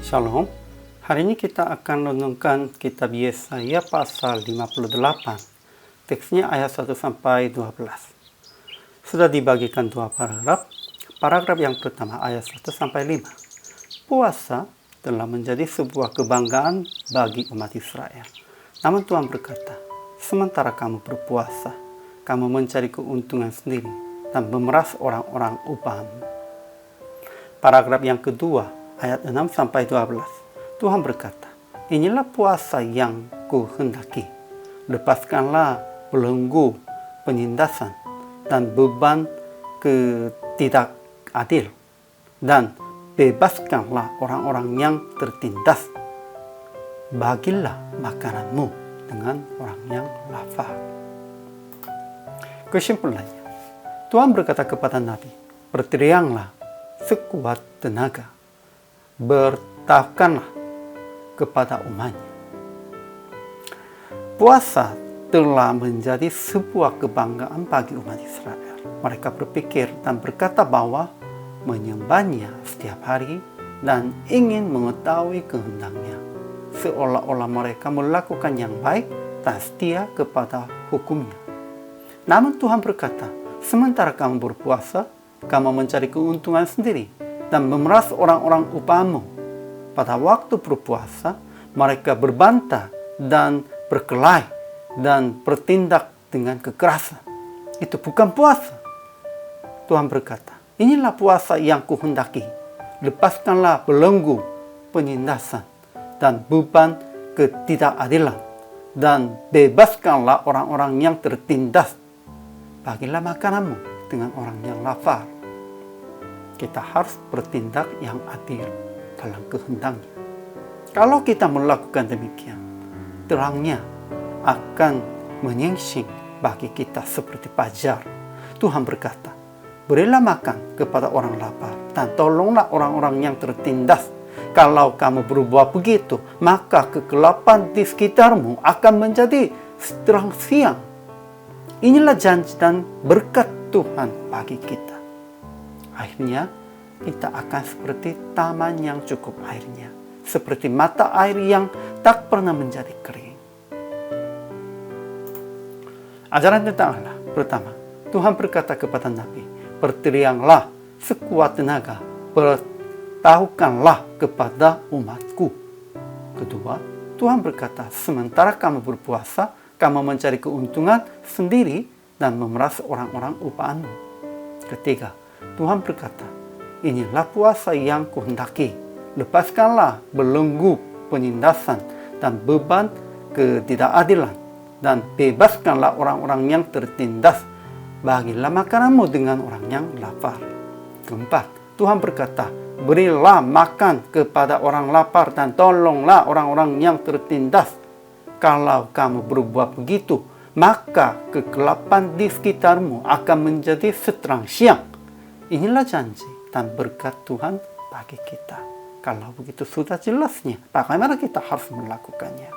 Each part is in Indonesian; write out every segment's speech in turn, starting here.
Shalom, hari ini kita akan renungkan kitab Yesaya pasal 58. Teksnya ayat 1 sampai 12. Sudah dibagikan dua paragraf. Paragraf yang pertama ayat 1 sampai 5. Puasa telah menjadi sebuah kebanggaan bagi umat Israel. Namun Tuhan berkata, sementara kamu berpuasa, kamu mencari keuntungan sendiri dan memeras orang-orang upahmu. Paragraf yang kedua ayat 6 sampai 12. Tuhan berkata, inilah puasa yang kuhendaki. Lepaskanlah belenggu penindasan dan beban ketidakadil, dan bebaskanlah orang-orang yang tertindas. Bagilah makananmu dengan orang yang lapar. Kesimpulannya, Tuhan berkata kepada Nabi, berteriaklah sekuat tenaga, bertahanlah kepada umatnya. Puasa telah menjadi sebuah kebanggaan bagi umat Israel. Mereka berpikir dan berkata bahwa menyembahnya setiap hari dan ingin mengetahui kehendaknya, seolah-olah mereka melakukan yang baik dan setia kepada hukumnya. Namun Tuhan berkata, sementara kamu berpuasa, kamu mencari keuntungan sendiri dan memeras orang-orang upahmu. Pada waktu berpuasa, mereka berbantah dan berkelahi dan bertindak dengan kekerasan. Itu bukan puasa. Tuhan berkata, inilah puasa yang kuhendaki. Lepaskanlah belenggu penindasan dan beban ketidakadilan, dan bebaskanlah orang-orang yang tertindas. Bagilah makananmu dengan orang yang lapar. Kita harus bertindak yang adil dalam kehendaknya. Kalau kita melakukan demikian, terangnya akan menyingsing bagi kita seperti fajar. Tuhan berkata, berilah makan kepada orang lapar dan tolonglah orang-orang yang tertindas. Kalau kamu berbuat begitu, maka kegelapan di sekitarmu akan menjadi terang siang. Inilah janji dan berkat Tuhan bagi kita. Akhirnya, kita akan seperti taman yang cukup airnya, seperti mata air yang tak pernah menjadi kering. Ajaran tentang Allah. Pertama, Tuhan berkata kepada Nabi, berteriaklah sekuat tenaga, beritahukanlah kepada umatku. Kedua, Tuhan berkata, sementara kamu berpuasa, kamu mencari keuntungan sendiri dan memeras orang-orang upahmu. Ketiga, Tuhan berkata, inilah puasa yang kuhendaki. Lepaskanlah belenggu penindasan dan beban ketidakadilan, dan bebaskanlah orang-orang yang tertindas. Bagilah makananmu dengan orang yang lapar. Keempat, Tuhan berkata, berilah makan kepada orang lapar dan tolonglah orang-orang yang tertindas. Kalau kamu berbuat begitu, maka kegelapan di sekitarmu akan menjadi seterang siang. Inilah janji dan berkat Tuhan bagi kita. Kalau begitu sudah jelasnya, bagaimana kita harus melakukannya?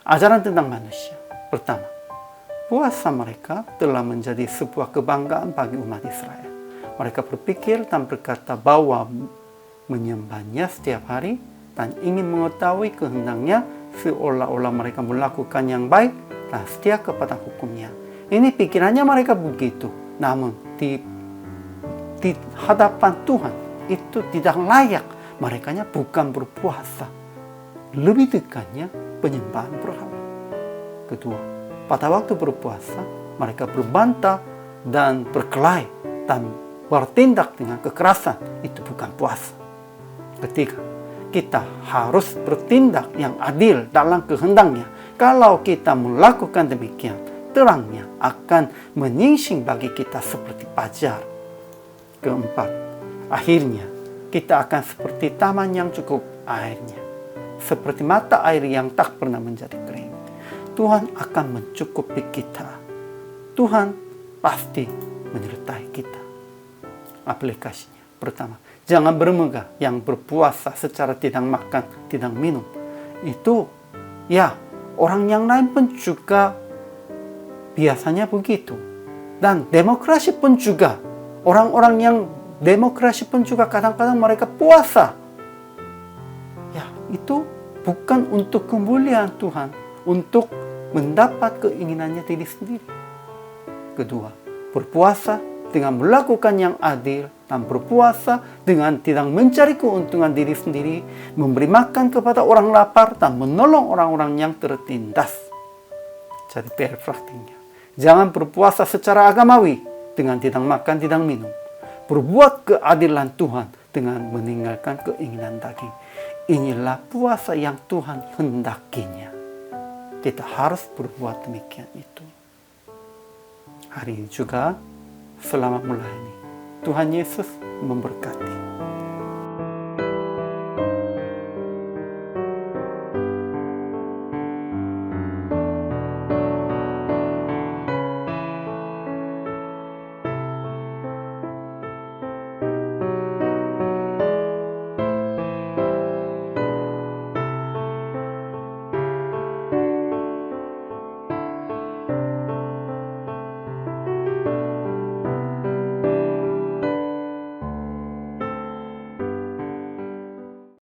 Ajaran tentang manusia. Pertama, puasa mereka telah menjadi sebuah kebanggaan bagi umat Israel. Mereka berpikir dan berkata bahwa menyembahnya setiap hari dan ingin mengetahui kehendaknya, seolah-olah mereka melakukan yang baik dan setia kepada hukumnya. Ini pikirannya mereka begitu. Namun di hadapan Tuhan itu tidak layak. Mereka bukan berpuasa, lebih dekatnya penyembahan berhala. Kedua, pada waktu berpuasa mereka berbantah dan berkelahi dan bertindak dengan kekerasan. Itu bukan puasa. Ketiga, kita harus bertindak yang adil dalam kehendaknya. Kalau kita melakukan demikian, terangnya akan menyingsing bagi kita seperti fajar. Keempat, akhirnya kita akan seperti taman yang cukup airnya, seperti mata air yang tak pernah menjadi kering. Tuhan akan mencukupi kita. Tuhan pasti menyertai kita. Aplikasinya, pertama, jangan bermegah yang berpuasa secara tidak makan, tidak minum. Itu orang yang lain pun juga biasanya begitu. Dan demokrasi pun juga orang-orang yang demokrasi pun juga kadang-kadang mereka puasa. Ya, itu bukan untuk kemuliaan Tuhan, untuk mendapat keinginannya diri sendiri. Kedua, berpuasa dengan melakukan yang adil dan berpuasa dengan tidak mencari keuntungan diri sendiri, memberi makan kepada orang lapar dan menolong orang-orang yang tertindas. Jadi PR praktiknya, jangan berpuasa secara agamawi dengan tidak makan, tidak minum. Berbuat keadilan Tuhan dengan meninggalkan keinginan daging. Inilah puasa yang Tuhan hendakinya. Kita harus berbuat demikian itu. Hari ini juga selamat melayani. Tuhan Yesus memberkati.